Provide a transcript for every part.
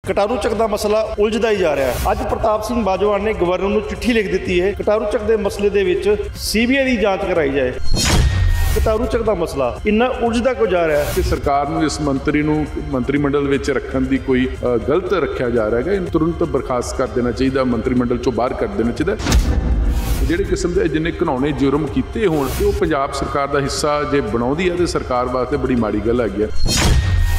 कटारू चक का मसला उलझदा ही जा रहा है। अज प्रताप सिंह बाजवा ने गवर्नर को चिट्ठी लिख दी है। कटारू चक के मसले दे विच CBI की जांच कराई जाए। कटारू चक का मसला इन्ना उलझदा क्यों जा रहा है कि सरकार नूं इस मंत्री नूं मंत्रिमंडल विच रखण दी कोई गलत रखा जा रहा है। इन्हूं तुरंत बर्खास्त कर देना चाहिए, मंत्रिमंडल चों बाहर कर देना चाहिए। ਜਿਹੜੇ किस्म के जिन्हें घिनौने जुर्म किए होण ते ओह पंजाब सरकार का हिस्सा जे बनाउंदी है तो सरकार वास्ते बड़ी माड़ी गल हैगी है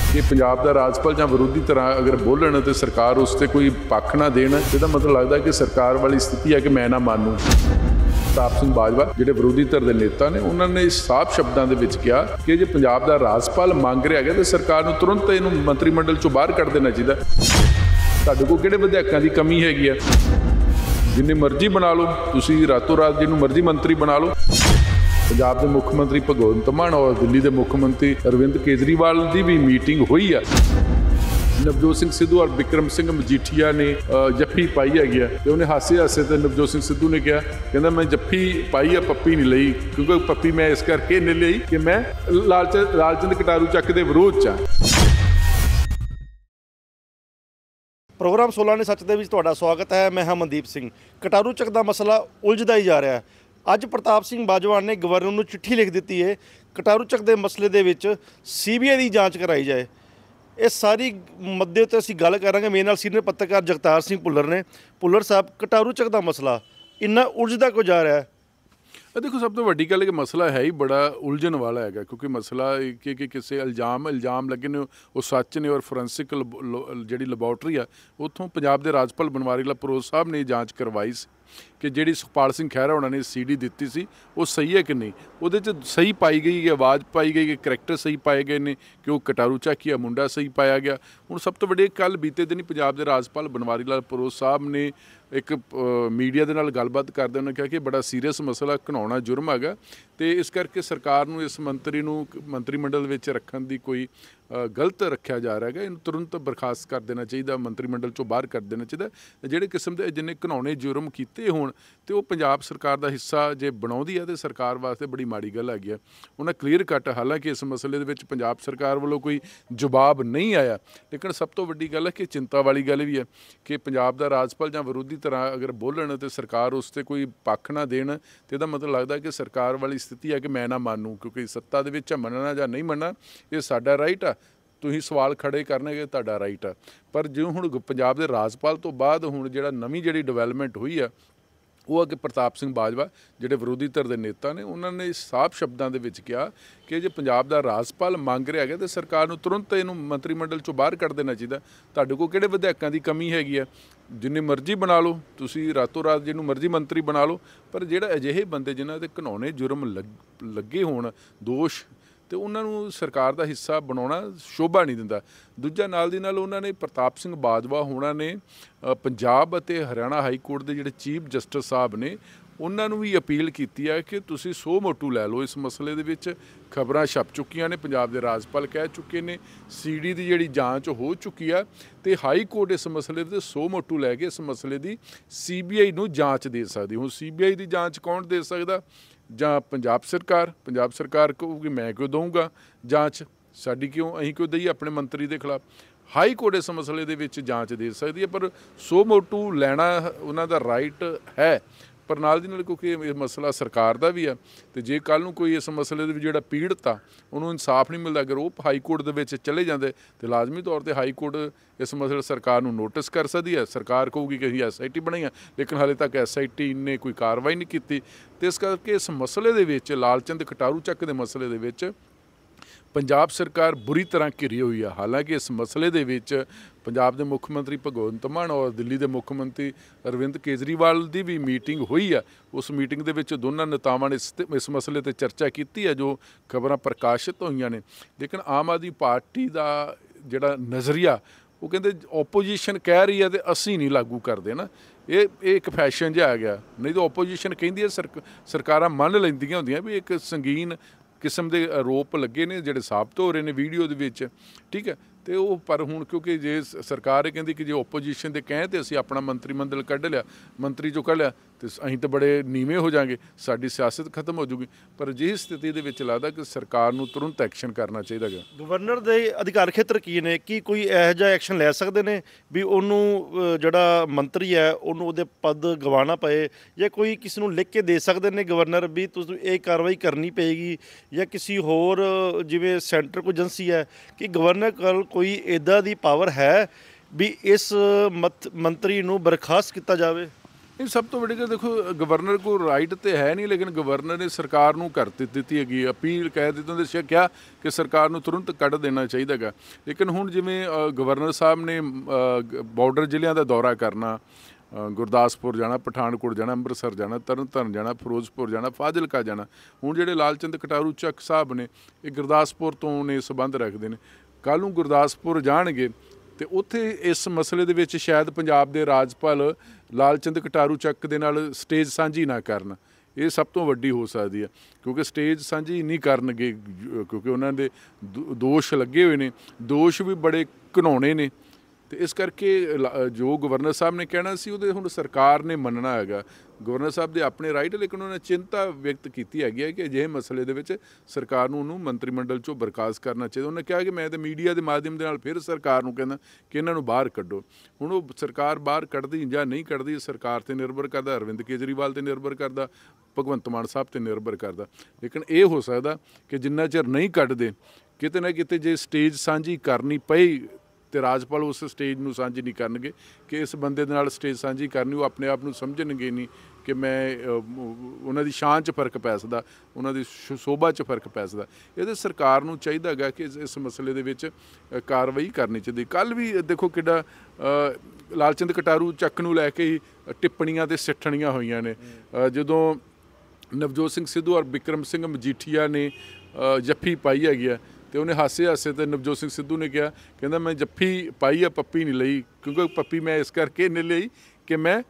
कि पंजाब का राजपाल जां विरोधी तरह अगर बोलन तो सरकार उस ते कोई पक्ष ना देण, इसदा मतलब लगता है कि सरकार वाली स्थिति है कि मैं ना मानूं। प्रताप सिंह बाजवा जिहड़े विरोधी धਿਰ ਦੇ नेता ने उन्होंने साफ शब्दों के विच कहा कि जे पंजाब का राजपाल मंग रहा है तो सरकार नूं तुरंत इहनूं मंत्रिमंडल चों बाहर कर देना चाहिए। तुहाडे कोल किहड़े विधायकों की कमी हैगी है? जिन्ने मर्जी बना लो, तुसी रातों रात जिन्हों मर्जी मंत्री बना लो। पंजाब के मुख्यमंत्री भगवंत मान और दिल्ली के मुख्यमंत्री अरविंद केजरीवाल की भी मीटिंग हुई है। नवजोत सिंह सिद्धू और बिक्रम सिंह मजीठिया ने जफ्फी पाई हैगी है तो उन्हें हासे हासे तो नवजोत सिंह सिद्धू ने कहा, कहना मैं जफ्फी पाई है पप्पी नहीं लई, क्योंकि पप्पी मैं इस करके नहीं लई कि मैं लालचंद कटारू चक के विरोध च हां। प्रोग्राम 16 ने सच दे विच तुहाडा स्वागत है। मैं हाँ मनदीप सिंह। कटारू चक का मसला उलझदा ही जा रहा है। अज प्रताप सिंह बाजवा ने गवर्नर को चिट्ठी लिख दी है। कटारू चक के मसले दे विच CBI की जांच कराई जाए। इस सारी मुद्दे ते असीं गल करांगे। मेरे नाल सीनियर पत्रकार जगतार सिंह भुल्लर ने। भुल्लर साहब, कटारू चक का मसला इन्ना उलझदा क्यों जा रहा है? देखो, सब तो वड्डी गल है कि मसला है ही बड़ा उलझन वाला है, क्योंकि मसला कि किसी इल्जाम लगे ने वो सच ने और फोरेंसिक जी लैबोरेटरी है उत्थों पंजाब के राजपाल बनवारी लाल प्रोज साहब ने जांच करवाई सी कि जी सुखपाल सिंह खैहरा उन्होंने CD दी सी वो सही है कि नहीं, वो सही पाई गई कि आवाज़ पाई गई कि करैक्टर सही पाए गए ने कि वह कटारू चक मुंडा सही पाया गया। हुण सब तो वड्डी कल बीते दिन पंजाब के राजपाल बनवारी लाल प्रोज साहब ने एक मीडिया के नाल गलबात करदे उन्होंने कहा कि बड़ा सीरीयस मसला घिनौना जुर्म हैगा तो इस करके सरकार नूं इस मंत्री नूं मंत्रिमंडल विच रखण दी कोई गलत रखा जा रहा है। इन्हूं तुरंत बर्खास्त कर देना चाहिए, मंत्रिमंडल चों बाहर कर देना चाहिए। जिहड़े किस्म के जिन्हें घिनौने जुर्म किए होण तो वह पंजाब सरकार का हिस्सा जे बनाउंदी है तो सरकार वास्ते बड़ी माड़ी गल हैगी है। उन्हें क्लीयर कट, हालांकि इस मसले दे विच पंजाब सरकार वालों कोई जवाब नहीं आया, लेकिन सब तो वड्डी गल है कि चिंता वाली गल भी है कि पंजाब का राजपाल जां विरोधी तरह अगर बोलन तो सरकार उस ते कोई पक्ष ना देण, तो इहदा मतलब लगता है कि सरकार वाली स्थिति है कि मैं ना मानूं, क्योंकि सत्ता दे विच मनना जां नहीं मनना ये साडा राइट आ, तुसीं सवाल खड़े करने के तुहाडा राइट है। पर जो हुण पंजाब के राजपाल तो बाद हुण जिहड़ा नवीं जिहड़ी डिवेलपमेंट हुई है वो अगे प्रताप सिंह बाजवा जिहड़े विरोधी धਿਰ ਦੇ नेता ने उन्होंने साफ शब्दों के विच कहा कि जे पंजाब का राजपाल मंग रहा है तो सरकार नूं तुरंत इहनूं मंत्रिमंडल चों बाहर कर देना चाहिए। तुहाडे कोल किहड़े विधायकों की कमी हैगी है? जिन्ने मर्जी बना लो, तुसीं रातों रात जिन्हों मर्जी मंत्री बना लो, पर जिहड़ा अजिहे बंदे जिन्हां दे घिनौने जुर्म लगे होण दोष तो उन्होंने सरकार का हिस्सा बनाना शोभा नहीं दिंदा। दूजा नाल दी नाल उन्होंने प्रताप सिंह बाजवा होना ने पंजाब अते हरियाणा हाई कोर्ट के जिहड़े चीफ जस्टिस साहब ने उन्होंने भी अपील की है कि तुसीं सो मोटू लै लो इस मसले दे विच। खबरां छप चुकियां ने, पंजाब के राजपाल कह चुके ने, CD की जिहड़ी जांच हो चुकी है तो हाई कोर्ट इस मसले दे सो मोटू लैके इस मसले की CBI नूं जांच दे सकदी। हुण CBI की जांच कौन दे सकदा? जां पंजाब सरकार कहोगी मैं क्यों दूँगा जांच, साडी क्यों अहीं क्यों दईए अपने मंत्री के खिलाफ? हाई कोर्ट इस मसले दे विच जांच दे सकदी है, पर सो मोटू लैना उन्हां दा राइट है। पर नाल दी नाल क्योंकि ये मसला सरकार का भी है तो जे कल नूं कोई इस मसले दे जिहड़ा पीड़ित आ उन्होंने इंसाफ नहीं मिलता, अगर वो हाई कोर्ट दे विच चले जाते तो लाजमी तौर पर हाई कोर्ट इस मसले सरकार नूं नोटिस कर सकती है। सरकार कहूगी कि असीं SIT बनाई है, लेकिन हाले तक SIT ने कोई कार्रवाई नहीं की। तो इस करके इस मसले दे विच लालचंद कटारू चक के मसले दे विच पंजाब सरकार बुरी तरह घिरी हुई है। हालांकि इस मसले दे विच पंजाब के मुख्यमंत्री भगवंत मान और दिल्ली के मुख्यमंत्री अरविंद केजरीवाल की भी मीटिंग हुई है। उस मीटिंग के विच दोनों नेतावां ने इस मसले पर चर्चा की है, जो खबरां प्रकाशित हुई ने। लेकिन आम आदमी पार्टी का जिहड़ा नज़रिया वो कहते ओपोजिशन कह रही है तो असी नहीं लागू करते ना, ये एक फैशन जिहा आ गया। नहीं तो ओपोजिशन कहती है सरकारां मन लैंदियां हुंदियां भी एक संगीन किस्म के आरोप लगे ने जिहड़े साबित हो रहे हैं वीडियो दे विच, ठीक है। ਤੇ ਉਹ ਪਰ ਹੁਣ ਕਿਉਂਕਿ ਜੇ ਸਰਕਾਰ ਇਹ ਕਹਿੰਦੀ ਕਿ ਜੇ ਓਪੋਜੀਸ਼ਨ ਦੇ ਕਹੇ ਤੇ ਅਸੀਂ ਆਪਣਾ ਮੰਤਰੀ ਮੰਡਲ ਕੱਢ ਲਿਆ, ਮੰਤਰੀ ਚੋਂ ਕੱਢ ਲਿਆ ਤੇ ਅਸੀਂ ਤਾਂ ਬੜੇ ਨੀਵੇਂ ਹੋ ਜਾਾਂਗੇ, ਸਾਡੀ ਸਿਆਸਤ ਖਤਮ ਹੋ ਜੂਗੀ। ਪਰ ਅਜਿਹੀ ਸਥਿਤੀ ਦੇ ਵਿੱਚ ਲੱਗਦਾ ਕਿ ਸਰਕਾਰ ਨੂੰ ਤੁਰੰਤ ਐਕਸ਼ਨ ਕਰਨਾ ਚਾਹੀਦਾ ਹੈ। ਗਵਰਨਰ ਦੇ ਅਧਿਕਾਰ ਖੇਤਰ ਕੀ ਨੇ, ਕੀ ਕੋਈ ਇਹੋ ਜਿਹਾ ਐਕਸ਼ਨ ਲੈ ਸਕਦੇ ਨੇ ਵੀ ਉਹਨੂੰ ਜਿਹੜਾ ਮੰਤਰੀ ਹੈ ਉਹਨੂੰ ਉਹਦੇ ਪਦ ਗਵਾਉਣਾ ਪਏ, ਜਾਂ ਕੋਈ ਕਿਸੇ ਨੂੰ ਲਿਖ ਕੇ ਦੇ ਸਕਦੇ ਨੇ ਗਵਰਨਰ ਵੀ ਤੁਸੀਂ ਇਹ ਕਾਰਵਾਈ ਕਰਨੀ ਪਏਗੀ, ਜਾਂ ਕਿਸੇ ਹੋਰ ਜਿਵੇਂ ਸੈਂਟਰ ਕੋਈ ਏਜੰਸੀ ਹੈ ਕਿ ਗਵਰਨਰ ਕੋਲ ਕੋਈ ਇੱਦਾਂ ਦੀ ਪਾਵਰ ਹੈ ਵੀ ਇਸ ਮੰਤਰੀ ਨੂੰ ਬਰਖਾਸਤ ਕੀਤਾ ਜਾਵੇ? ਇਹ ਸਭ ਤੋਂ ਵੱਡੀ ਗੱਲ ਦੇਖੋ, ਗਵਰਨਰ ਕੋਲ ਰਾਈਟ ਤੇ ਹੈ ਨਹੀਂ, ਲੇਕਿਨ ਗਵਰਨਰ ਨੇ ਸਰਕਾਰ ਨੂੰ ਕਰ ਦਿੱਤੀ ਹੈਗੀ ਅਪੀਲ, ਕਹਿ ਦਿੱਤੀ ਉਹਦੇ ਕਿਹਾ ਕਿ ਸਰਕਾਰ ਨੂੰ ਤੁਰੰਤ ਕੱਢ ਦੇਣਾ ਚਾਹੀਦਾ ਹੈਗਾ। ਲੇਕਿਨ ਹੁਣ ਜਿਵੇਂ ਗਵਰਨਰ ਸਾਹਿਬ ਨੇ ਬਾਰਡਰ ਜ਼ਿਲ੍ਹਿਆਂ ਦਾ ਦੌਰਾ ਕਰਨਾ, ਗੁਰਦਾਸਪੁਰ ਜਾਣਾ, ਪਠਾਨਕੋਟ ਜਾਣਾ, ਅੰਮ੍ਰਿਤਸਰ ਜਾਣਾ, ਤਰਨਤਾਰਨ ਜਾਣਾ, ਫਿਰੋਜ਼ਪੁਰ ਜਾਣਾ, ਫਾਜ਼ਿਲਕਾ ਜਾਣਾ। ਹੁਣ ਜਿਹੜੇ ਲਾਲਚੰਦ ਕਟਾਰੂ ਚੱਕ ਸਾਹਿਬ ਨੇ ਇਹ ਗੁਰਦਾਸਪੁਰ ਤੋਂ ਨੇ ਸੰਬੰਧ ਰੱਖਦੇ ਨੇ, ਕੱਲ੍ਹ ਨੂੰ ਗੁਰਦਾਸਪੁਰ ਜਾਣਗੇ ਤੇ ਉੱਥੇ ਇਸ ਮਸਲੇ ਦੇ ਵਿੱਚ ਸ਼ਾਇਦ ਪੰਜਾਬ ਦੇ ਰਾਜਪਾਲ ਲਾਲਚੰਦ ਕਟਾਰੂ ਚੱਕ ਦੇ ਨਾਲ ਸਟੇਜ ਸਾਂਝੀ ਨਾ ਕਰਨ। ਇਹ ਸਭ ਤੋਂ ਵੱਡੀ ਹੋ ਸਕਦੀ ਹੈ, ਕਿਉਂਕਿ ਸਟੇਜ ਸਾਂਝੀ ਨਹੀਂ ਕਰਨਗੇ ਕਿਉਂਕਿ ਉਹਨਾਂ ਦੇ ਦੋਸ਼ ਲੱਗੇ ਹੋਏ ਨੇ, ਦੋਸ਼ ਵੀ ਬੜੇ ਘਿਨਾਉਣੇ ਨੇ। ਤੇ ਇਸ ਕਰਕੇ ਜੋ ਗਵਰਨਰ ਸਾਹਿਬ ਨੇ ਕਹਿਣਾ ਸੀ ਉਹਦੇ ਹੁਣ ਸਰਕਾਰ ਨੇ ਮੰਨਣਾ ਹੈਗਾ। ਗਵਰਨਰ ਸਾਹਿਬ ਦੇ ਆਪਣੇ ਰਾਈਟ, ਲੇਕਿਨ ਉਹਨਾਂ ਨੇ ਚਿੰਤਾ ਵਿਅਕਤ ਕੀਤੀ ਹੈਗੀ ਹੈ ਕਿ ਅਜਿਹੇ ਮਸਲੇ ਦੇ ਵਿੱਚ ਸਰਕਾਰ ਨੂੰ ਉਹਨੂੰ ਮੰਤਰੀ ਮੰਡਲ 'ਚੋਂ ਬਰਖਾਸਤ ਕਰਨਾ ਚਾਹੀਦਾ। ਉਹਨੇ ਕਿਹਾ ਕਿ ਮੈਂ ਤਾਂ ਮੀਡੀਆ ਦੇ ਮਾਧਿਅਮ ਦੇ ਨਾਲ ਫਿਰ ਸਰਕਾਰ ਨੂੰ ਕਹਿੰਦਾ ਕਿ ਇਹਨਾਂ ਨੂੰ ਬਾਹਰ ਕੱਢੋ। ਹੁਣ ਉਹ ਸਰਕਾਰ ਬਾਹਰ ਕੱਢਦੀ ਜਾਂ ਨਹੀਂ ਕੱਢਦੀ ਸਰਕਾਰ 'ਤੇ ਨਿਰਭਰ ਕਰਦਾ, ਅਰਵਿੰਦ ਕੇਜਰੀਵਾਲ 'ਤੇ ਨਿਰਭਰ ਕਰਦਾ, ਭਗਵੰਤ ਮਾਨ ਸਾਹਿਬ 'ਤੇ ਨਿਰਭਰ ਕਰਦਾ। ਲੇਕਿਨ ਇਹ ਹੋ ਸਕਦਾ ਕਿ ਜਿੰਨਾ ਚਿਰ ਨਹੀਂ ਕੱਢਦੇ, ਕਿਤੇ ਨਾ ਕਿਤੇ ਜੇ ਸਟੇਜ ਸਾਂਝੀ ਕਰਨੀ ਪਈ ਤੇ ਰਾਜਪਾਲ ਉਸ ਸਟੇਜ ਨੂੰ ਸਾਂਝੀ ਨਹੀਂ ਕਰਨਗੇ ਕਿ ਇਸ ਬੰਦੇ ਦੇ ਨਾਲ ਸਟੇਜ ਸਾਂਝੀ ਕਰਨੀ, ਉਹ ਆਪਣੇ ਆਪ ਨੂੰ ਸਮਝਣਗੇ ਨਹੀਂ ਕਿ ਮੈਂ ਉਹਨਾਂ ਦੀ ਸ਼ਾਨ 'ਚ ਫਰਕ ਪੈ ਸਕਦਾ, ਉਹਨਾਂ ਦੀ ਸ਼ੋਭਾ 'ਚ ਫਰਕ ਪੈ ਸਕਦਾ। ਇਹਦੇ ਸਰਕਾਰ ਨੂੰ ਚਾਹੀਦਾ ਹੈਗਾ ਕਿ ਇਸ ਮਸਲੇ ਦੇ ਵਿੱਚ ਕਾਰਵਾਈ ਕਰਨੀ ਚਾਹੀਦੀ। ਕੱਲ੍ਹ ਵੀ ਦੇਖੋ ਕਿੱਡਾ ਲਾਲਚੰਦ ਕਟਾਰੂ ਚੱਕ ਨੂੰ ਲੈ ਕੇ ਹੀ ਟਿੱਪਣੀਆਂ ਤੇ ਸਿੱਠਣੀਆਂ ਹੋਈਆਂ ਨੇ। ਜਦੋਂ ਨਵਜੋਤ ਸਿੰਘ ਸਿੱਧੂ ਔਰ ਬਿਕਰਮ ਸਿੰਘ ਮਜੀਠੀਆ ਨੇ ਜੱਫੀ ਪਾਈ ਹੈਗੀ ਆ ਤੇ ਉਹਨੇ ਹਾਸੇ ਹਾਸੇ ਤੇ ਨਵਜੋਤ ਸਿੰਘ ਸਿੱਧੂ ਨੇ ਕਿਹਾ, ਕਹਿੰਦਾ ਮੈਂ ਜੱਫੀ ਪਾਈ ਆ, ਪੱਪੀ ਨਹੀਂ ਲਈ, ਕਿਉਂਕਿ ਪੱਪੀ ਮੈਂ ਇਸ ਕਰਕੇ ਨਹੀਂ ਲਈ ਕਿ ਮੈਂ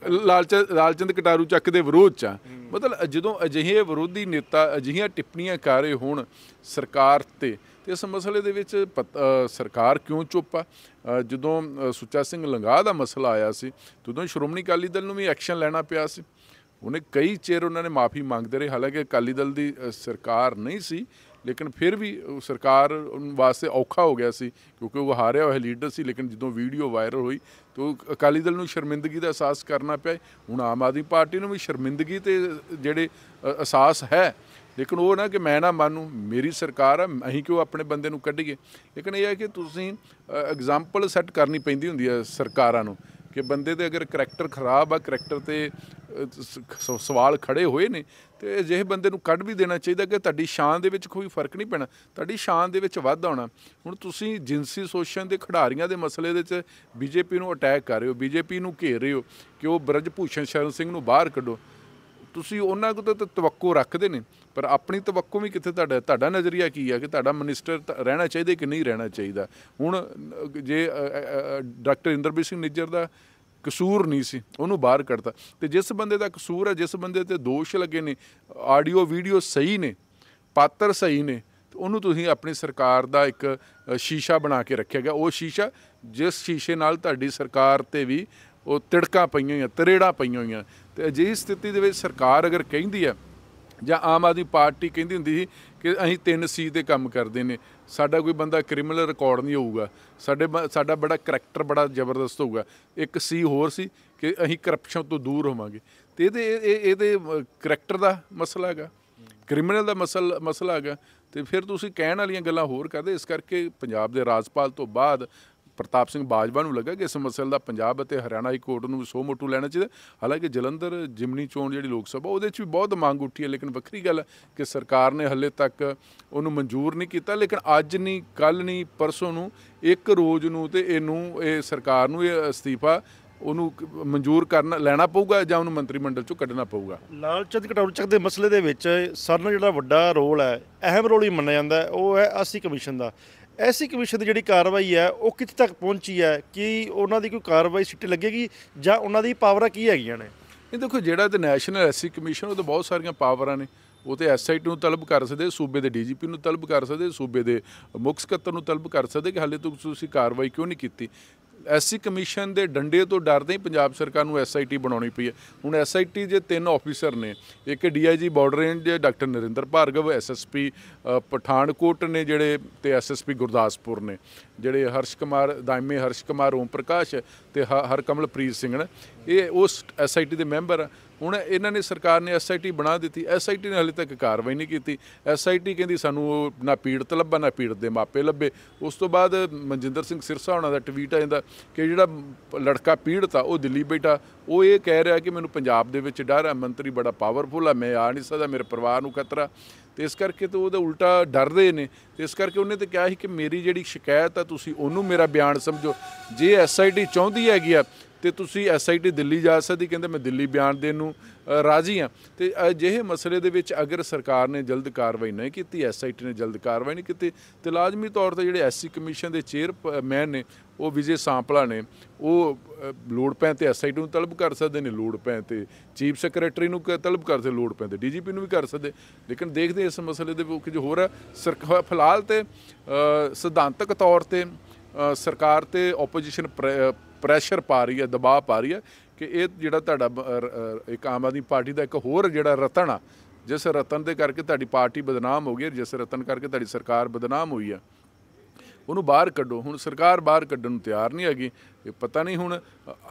ਲਾਲਚੰਦ ਕਟਾਰੂ ਚੱਕ ਦੇ ਵਿਰੋਧ 'ਚ ਆ। ਮਤਲਬ ਜਦੋਂ ਅਜਿਹੇ ਵਿਰੋਧੀ ਨੇਤਾ ਅਜਿਹੀਆਂ ਟਿੱਪਣੀਆਂ ਕਰ ਰਹੇ ਹੋਣ ਸਰਕਾਰ 'ਤੇ ਇਸ ਮਸਲੇ ਦੇ ਵਿੱਚ ਸਰਕਾਰ ਕਿਉਂ ਚੁੱਪ ਆ? ਜਦੋਂ ਸੁੱਚਾ ਸਿੰਘ ਲੰਗਾਹ ਦਾ ਮਸਲਾ ਆਇਆ ਸੀ ਉਦੋਂ ਸ਼੍ਰੋਮਣੀ ਅਕਾਲੀ ਦਲ ਨੂੰ ਵੀ ਐਕਸ਼ਨ ਲੈਣਾ ਪਿਆ ਸੀ। ਉਹਨੇ ਕਈ ਚਿਰ ਉਹਨਾਂ ਨੇ ਮਾਫੀ ਮੰਗਦੇ ਰਹੇ, ਹਾਲਾਂਕਿ ਅਕਾਲੀ ਦਲ ਦੀ ਸਰਕਾਰ ਨਹੀਂ ਸੀ, ਲੇਕਿਨ ਫਿਰ ਵੀ ਸਰਕਾਰ ਵਾਸਤੇ ਔਖਾ ਹੋ ਗਿਆ ਸੀ ਕਿਉਂਕਿ ਉਹ ਹਾਰਿਆ ਹੋਇਆ ਲੀਡਰ ਸੀ। ਲੇਕਿਨ ਜਦੋਂ ਵੀਡੀਓ ਵਾਇਰਲ ਹੋਈ ਤਾਂ ਅਕਾਲੀ ਦਲ ਨੂੰ ਸ਼ਰਮਿੰਦਗੀ ਦਾ ਅਹਿਸਾਸ ਕਰਨਾ ਪਿਆ। ਹੁਣ ਆਮ ਆਦਮੀ ਪਾਰਟੀ ਨੂੰ ਵੀ ਸ਼ਰਮਿੰਦਗੀ ਤੇ ਜਿਹੜੇ ਅਹਿਸਾਸ ਹੈ, ਲੇਕਿਨ ਉਹ ਨਾ ਕਿ ਮੈਂ ਨਾ ਮੰਨੂ, ਮੇਰੀ ਸਰਕਾਰ ਆ, ਅਸੀਂ ਕਿਉਂ ਆਪਣੇ ਬੰਦੇ ਨੂੰ ਕੱਢੀਏ। ਲੇਕਿਨ ਇਹ ਹੈ ਕਿ ਤੁਸੀਂ ਐਗਜ਼ਾਮਪਲ ਸੈੱਟ ਕਰਨੀ ਪੈਂਦੀ ਹੁੰਦੀ ਹੈ ਸਰਕਾਰਾਂ ਨੂੰ ਕਿ ਬੰਦੇ ਦੇ ਅਗਰ ਕਰੈਕਟਰ ਖਰਾਬ ਆ, ਕਰੈਕਟਰ 'ਤੇ ਸਵਾਲ ਖੜੇ ਹੋਏ ਨੇ ਤੇ ਅਜਿਹੇ ਬੰਦੇ ਨੂੰ ਕੱਢ ਵੀ ਦੇਣਾ ਚਾਹੀਦਾ ਕਿ ਤੁਹਾਡੀ ਸ਼ਾਨ ਦੇ ਵਿੱਚ ਕੋਈ ਫਰਕ ਨਹੀਂ ਪੈਣਾ, ਤੁਹਾਡੀ ਸ਼ਾਨ ਦੇ ਵਿੱਚ ਵਾਧਾ ਹੋਣਾ। ਹੁਣ ਤੁਸੀਂ ਜਿਨਸੀ ਸ਼ੋਸ਼ਣ ਦੇ ਖਿਡਾਰੀਆਂ ਦੇ ਮਸਲੇ ਦੇ ਵਿੱਚ ਬੀਜੇਪੀ ਨੂੰ ਅਟੈਕ ਕਰ ਰਹੇ ਹੋ, ਬੀਜੇਪੀ ਨੂੰ ਘੇਰ ਰਹੇ ਹੋ ਕਿ ਉਹ ਬ੍ਰਜ ਭੂਸ਼ਣ ਸ਼ਰਨ ਸਿੰਘ ਨੂੰ ਬਾਹਰ ਕੱਢੋ। ਤੁਸੀਂ ਉਹਨਾਂ ਕੋਲ ਤਾਂ ਤਵੱਕੋ ਰੱਖਦੇ ਨੇ, ਪਰ ਆਪਣੀ ਤਵੱਕੋ ਵੀ ਕਿੱਥੇ? ਤੁਹਾਡਾ ਨਜ਼ਰੀਆ ਕੀ ਹੈ ਕਿ ਤੁਹਾਡਾ ਮਿਨਿਸਟਰ ਰਹਿਣਾ ਚਾਹੀਦਾ ਕਿ ਨਹੀਂ ਰਹਿਣਾ ਚਾਹੀਦਾ? ਹੁਣ ਜੇ ਡਾਕਟਰ ਇੰਦਰਬੀਰ ਸਿੰਘ ਨਿੱਜਰ ਦਾ ਕਸੂਰ ਨਹੀਂ ਸੀ, ਉਹਨੂੰ ਬਾਹਰ ਕੱਢਤਾ, ਤੇ ਜਿਸ ਬੰਦੇ ਦਾ ਕਸੂਰ ਹੈ, ਜਿਸ ਬੰਦੇ 'ਤੇ ਦੋਸ਼ ਲੱਗੇ ਨੇ, ਆਡੀਓ ਵੀਡੀਓ ਸਹੀ ਨੇ, ਪਾਤਰ ਸਹੀ ਨੇ, ਉਹਨੂੰ ਤੁਸੀਂ ਆਪਣੀ ਸਰਕਾਰ ਦਾ ਇੱਕ ਸ਼ੀਸ਼ਾ ਬਣਾ ਕੇ ਰੱਖਿਆ ਗਿਆ। ਉਹ ਸ਼ੀਸ਼ਾ ਜਿਸ ਸ਼ੀਸ਼ੇ ਨਾਲ ਤੁਹਾਡੀ ਸਰਕਾਰ 'ਤੇ ਵੀ ਉਹ ਤਿੜਕਾਂ ਪਈਆਂ ਹੋਈਆਂ, ਤਰੇੜਾਂ ਪਈਆਂ ਹੋਈਆਂ। ਅਤੇ ਅਜਿਹੀ ਸਥਿਤੀ ਦੇ ਵਿੱਚ ਸਰਕਾਰ ਅਗਰ ਕਹਿੰਦੀ ਹੈ ਜਾਂ ਆਮ ਆਦਮੀ ਪਾਰਟੀ ਕਹਿੰਦੀ ਹੁੰਦੀ ਸੀ ਕਿ ਅਸੀਂ 3C ਦੇ ਕੰਮ ਕਰਦੇ ਨੇ, ਸਾਡਾ ਕੋਈ ਬੰਦਾ ਕ੍ਰਿਮੀਨਲ ਰਿਕਾਰਡ ਨਹੀਂ ਹੋਊਗਾ, ਸਾਡਾ ਬੜਾ ਕਰੈਕਟਰ ਬੜਾ ਜ਼ਬਰਦਸਤ ਹੋਊਗਾ। ਇੱਕ C ਹੋਰ ਸੀ ਕਿ ਅਸੀਂ ਕਰਪਸ਼ਨ ਤੋਂ ਦੂਰ ਹੋਵਾਂਗੇ। ਅਤੇ ਇਹਦੇ ਕਰੈਕਟਰ ਦਾ ਮਸਲਾ ਹੈਗਾ, ਕ੍ਰਿਮੀਨਲ ਦਾ ਮਸਲਾ ਹੈਗਾ। ਅਤੇ ਫਿਰ ਤੁਸੀਂ ਕਹਿਣ ਵਾਲੀਆਂ ਗੱਲਾਂ ਹੋਰ ਕਰਦੇ। ਇਸ ਕਰਕੇ ਪੰਜਾਬ ਦੇ ਰਾਜਪਾਲ ਤੋਂ ਬਾਅਦ ਪ੍ਰਤਾਪ ਸਿੰਘ ਬਾਜਵਾ ਨੂੰ ਲੱਗਾ ਕਿ ਇਸ ਮਸਲੇ ਦਾ ਪੰਜਾਬ ਅਤੇ ਹਰਿਆਣਾ ਹਾਈ ਕੋਰਟ ਨੂੰ ਸੋ ਮੋਟੂ ਲੈਣਾ ਚਾਹੀਦਾ। ਹਾਲਾਂਕਿ ਜਲੰਧਰ ਜਿਮਨੀ ਚੋਣ ਜਿਹੜੀ ਲੋਕ ਸਭਾ ਉਹਦੇ 'ਚ ਵੀ ਬਹੁਤ ਮੰਗ ਉੱਠੀ ਹੈ, ਲੇਕਿਨ ਵੱਖਰੀ ਗੱਲ ਹੈ ਕਿ ਸਰਕਾਰ ਨੇ ਹਾਲੇ ਤੱਕ ਉਹਨੂੰ ਮਨਜ਼ੂਰ ਨਹੀਂ ਕੀਤਾ। ਲੇਕਿਨ ਅੱਜ ਨਹੀਂ, ਕੱਲ੍ਹ ਨਹੀਂ, ਪਰਸੋਂ ਨੂੰ, ਇੱਕ ਰੋਜ਼ ਨੂੰ ਤੇ ਇਹ ਸਰਕਾਰ ਨੂੰ ਇਹ ਅਸਤੀਫਾ ਉਹਨੂੰ ਮਨਜ਼ੂਰ ਲੈਣਾ ਪਊਗਾ ਜਾਂ ਉਹਨੂੰ ਮੰਤਰੀ ਮੰਡਲ 'ਚੋਂ ਕੱਢਣਾ ਪਊਗਾ। ਲਾਲਚੰਦ ਕਟਾਰੂ ਚੱਕ ਦੇ ਮਸਲੇ ਦੇ ਵਿੱਚ ਸਾਰਿਆਂ ਨਾਲੋਂ ਜਿਹੜਾ ਵੱਡਾ ਰੋਲ ਹੈ, ਅਹਿਮ ਰੋਲ ਹੀ ਮੰਨਿਆ ਜਾਂਦਾ ਹੈ, ਉਹ ਹੈ ਐਸਸੀ ਕਮਿਸ਼ਨ ਦਾ। ਐਸਸੀ ਕਮਿਸ਼ਨ ਦੀ ਜਿਹੜੀ ਕਾਰਵਾਈ ਹੈ ਉਹ ਕਿੱਥੇ ਤੱਕ ਪਹੁੰਚੀ ਹੈ? ਕੀ ਉਹਨਾਂ ਦੀ ਕੋਈ ਕਾਰਵਾਈ ਸਿੱਟੇ ਲੱਗੇਗੀ ਜਾਂ ਉਹਨਾਂ ਦੀ ਪਾਵਰਾਂ ਕੀ ਹੈਗੀਆਂ ਨੇ? ਇਹ ਦੇਖੋ, ਜਿਹੜਾ ਤਾਂ ਨੈਸ਼ਨਲ ਐਸਸੀ ਕਮਿਸ਼ਨ ਉਹ ਤਾਂ ਬਹੁਤ ਸਾਰੀਆਂ ਪਾਵਰਾਂ ਨੇ। ਉਹ ਤੇ SIT ਨੂੰ ਤਲਬ ਕਰ ਸਕਦੇ, ਸੂਬੇ ਦੇ DGP ਨੂੰ ਤਲਬ ਕਰ ਸਕਦੇ, ਸੂਬੇ ਦੇ ਮੁੱਖ ਸਕੱਤਰ ਨੂੰ ਤਲਬ ਕਰ ਸਕਦੇ ਕਿ ਹਾਲੇ ਤੱਕ ਤੁਸੀਂ ਕਾਰਵਾਈ ਕਿਉਂ ਨਹੀਂ ਕੀਤੀ। SC ਕਮਿਸ਼ਨ ਦੇ ਡੰਡੇ ਤੋਂ ਡਰਦੇ ਹੀ ਪੰਜਾਬ ਸਰਕਾਰ ਨੂੰ SIT ਬਣਾਉਣੀ ਪਈ ਹੈ। ਹੁਣ SIT ਜੇ 3 ਆਫੀਸਰ ਨੇ, ਇੱਕ DIG border range doctor Narinder Bhargav, SSP Pathankot ਨੇ ਜਿਹੜੇ, ਤੇ SSP ਗੁਰਦਾਸਪੁਰ ਨੇ ਜਿਹੜੇ ਹਰਸ਼ ਕੁਮਾਰ ਓਮ ਪ੍ਰਕਾਸ਼ ਤੇ ਹਰਕਮਲਪ੍ਰੀਤ ਸਿੰਘ ਨੇ, ਇਹ ਉਸ SIT ਦੇ ਮੈਂਬਰ ਆ। ਹੁਣ ਇਹਨਾਂ ਨੇ, ਸਰਕਾਰ ਨੇ SIT ਬਣਾ ਦਿੱਤੀ, SIT ਨੇ ਹਾਲੇ ਤੱਕ ਕਾਰਵਾਈ ਨਹੀਂ ਕੀਤੀ। SIT ਕਹਿੰਦੀ ਸਾਨੂੰ ਉਹ ਨਾ ਪੀੜਤ ਲੱਭਾ ਨਾ ਪੀੜਤ ਦੇ ਮਾਪੇ ਲੱਭੇ। ਉਸ ਤੋਂ ਬਾਅਦ ਮਨਜਿੰਦਰ ਸਿੰਘ ਸਿਰਸਾ ਹੋਣਾ ਦਾ ਟਵੀਟ ਆ ਜਾਂਦਾ ਕਿ ਜਿਹੜਾ ਲੜਕਾ ਪੀੜਤ ਆ ਉਹ ਦਿੱਲੀ ਬੈਠਾ, ਉਹ ਇਹ ਕਹਿ ਰਿਹਾ ਕਿ ਮੈਨੂੰ ਪੰਜਾਬ ਦੇ ਵਿੱਚ ਡਰ ਆ, ਮੰਤਰੀ ਬੜਾ ਪਾਵਰਫੁਲ ਆ, ਮੈਂ ਆ ਨਹੀਂ ਸਕਦਾ, ਮੇਰੇ ਪਰਿਵਾਰ ਨੂੰ ਖਤਰਾ। ਤੇ ਇਸ ਕਰਕੇ ਤਾਂ ਉਹਦਾ ਉਲਟਾ ਡਰਦੇ ਨੇ। ਤੇ ਇਸ ਕਰਕੇ ਉਹਨੇ ਤਾਂ ਕਿਹਾ ਸੀ ਕਿ ਮੇਰੀ ਜਿਹੜੀ ਸ਼ਿਕਾਇਤ ਆ ਤੁਸੀਂ ਉਹਨੂੰ ਮੇਰਾ ਬਿਆਨ ਸਮਝੋ, ਜੇ SIT ਚਾਹੁੰਦੀ ਹੈਗੀ ਆ ਤੇ ਤੁਸੀਂ SIT ਦਿੱਲੀ ਜਾ ਸਕਦੀ, ਕਹਿੰਦੇ ਮੈਂ ਦਿੱਲੀ ਬਿਆਨ ਦੇਣ ਨੂੰ ਰਾਜ਼ੀ ਹਾਂ। ਤੇ ਅਜਿਹੇ ਮਸਲੇ ਦੇ ਵਿੱਚ ਅਗਰ ਸਰਕਾਰ ਨੇ ਜਲਦ ਕਾਰਵਾਈ ਨਹੀਂ ਕੀਤੀ, SIT ਨੇ ਜਲਦ ਕਾਰਵਾਈ ਨਹੀਂ ਕੀਤੀ, ਤੇ ਲਾਜ਼ਮੀ ਤੌਰ 'ਤੇ ਜਿਹੜੇ SC ਕਮਿਸ਼ਨ ਦੇ ਚੇਅਰਮੈਨ ਨੇ ਉਹ ਵਿਜੇ ਸਾਂਪਲਾ ਨੇ, ਉਹ ਲੋੜ ਪੈਣ ਤੇ SIT ਨੂੰ ਤਲਬ ਕਰ ਸਕਦੇ ਨੇ, ਲੋੜ ਪੈਣ ਤੇ ਚੀਫ ਸੈਕਟਰੀ ਨੂੰ ਤਲਬ ਕਰ ਸਕਦੇ, ਲੋੜ ਪੈਣ ਤੇ DGP ਨੂੰ ਵੀ ਕਰ ਸਕਦੇ। ਲੇਕਿਨ ਦੇਖਦੇ ਇਸ ਮਸਲੇ ਦੇ ਵਿੱਚ ਜੋ ਹੋ ਰਿਹਾ, ਫਿਲਹਾਲ ਤੇ ਸਿਧਾਂਤਕ ਤੌਰ 'ਤੇ ਸਰਕਾਰ ਤੇ ਓਪੋਜੀਸ਼ਨ ਪ੍ਰੈਸ਼ਰ ਪਾ ਰਹੀ ਹੈ, ਦਬਾਅ ਪਾ ਰਹੀ ਹੈ ਕਿ ਇਹ ਜਿਹੜਾ ਤੁਹਾਡਾ ਇੱਕ ਆਮ ਆਦਮੀ ਪਾਰਟੀ ਦਾ ਇੱਕ ਹੋਰ ਜਿਹੜਾ ਰਤਨ ਆ, ਜਿਸ ਰਤਨ ਦੇ ਕਰਕੇ ਤੁਹਾਡੀ ਪਾਰਟੀ ਬਦਨਾਮ ਹੋ ਗਈ, ਜਿਸ ਰਤਨ ਕਰਕੇ ਤੁਹਾਡੀ ਸਰਕਾਰ ਬਦਨਾਮ ਹੋਈ ਆ, ਉਹਨੂੰ ਬਾਹਰ ਕੱਢੋ। ਹੁਣ ਸਰਕਾਰ ਬਾਹਰ ਕੱਢਣ ਨੂੰ ਤਿਆਰ ਨਹੀਂ ਹੈਗੀ। ਇਹ ਪਤਾ ਨਹੀਂ ਹੁਣ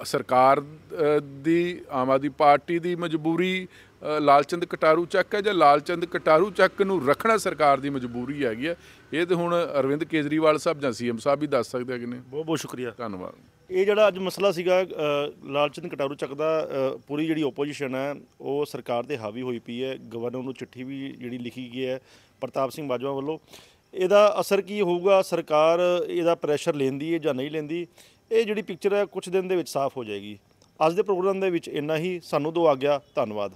ਸਰਕਾਰ ਦੀ, ਆਮ ਆਦਮੀ ਪਾਰਟੀ ਦੀ ਮਜਬੂਰੀ ਲਾਲਚੰਦ ਕਟਾਰੂ ਚੱਕ ਹੈ ਜਾਂ ਲਾਲਚੰਦ ਕਟਾਰੂ ਚੱਕ ਨੂੰ ਰੱਖਣਾ ਸਰਕਾਰ ਦੀ ਮਜਬੂਰੀ ਹੈਗੀ ਹੈ। ਇਹ ਤਾਂ ਹੁਣ ਅਰਵਿੰਦ ਕੇਜਰੀਵਾਲ ਸਾਹਿਬ ਜਾਂ CM ਸਾਹਿਬ ਵੀ ਦੱਸ ਸਕਦੇ ਹੈਗੇ ਨੇ। ਬਹੁਤ ਬਹੁਤ ਸ਼ੁਕਰੀਆ, ਧੰਨਵਾਦ। ਇਹ ਜਿਹੜਾ ਅੱਜ ਮਸਲਾ ਸੀਗਾ ਲਾਲਚੰਦ ਕਟਾਰੂ ਚੱਕ ਦਾ, ਪੂਰੀ ਜਿਹੜੀ ਓਪੋਜੀਸ਼ਨ ਹੈ ਉਹ ਸਰਕਾਰ 'ਤੇ ਹਾਵੀ ਹੋਈ ਪਈ ਹੈ। ਗਵਰਨਰ ਨੂੰ ਚਿੱਠੀ ਵੀ ਜਿਹੜੀ ਲਿਖੀ ਗਈ ਹੈ ਪ੍ਰਤਾਪ ਸਿੰਘ ਬਾਜਵਾ ਵੱਲੋਂ। ਇਹਦਾ ਅਸਰ ਕੀ ਹੋਊਗਾ, ਸਰਕਾਰ ਇਹਦਾ ਪ੍ਰੈਸ਼ਰ ਲੈਂਦੀ ਹੈ ਜਾਂ ਨਹੀਂ ਲੈਂਦੀ, ਇਹ ਜਿਹੜੀ ਪਿਕਚਰ ਹੈ ਕੁਛ ਦਿਨ ਦੇ ਵਿੱਚ ਸਾਫ਼ ਹੋ ਜਾਏਗੀ। ਅੱਜ ਦੇ ਪ੍ਰੋਗਰਾਮ ਦੇ ਵਿੱਚ ਇੰਨਾ ਹੀ। ਸਾਨੂੰ ਦਿਓ ਆਗਿਆ। ਧੰਨਵਾਦ।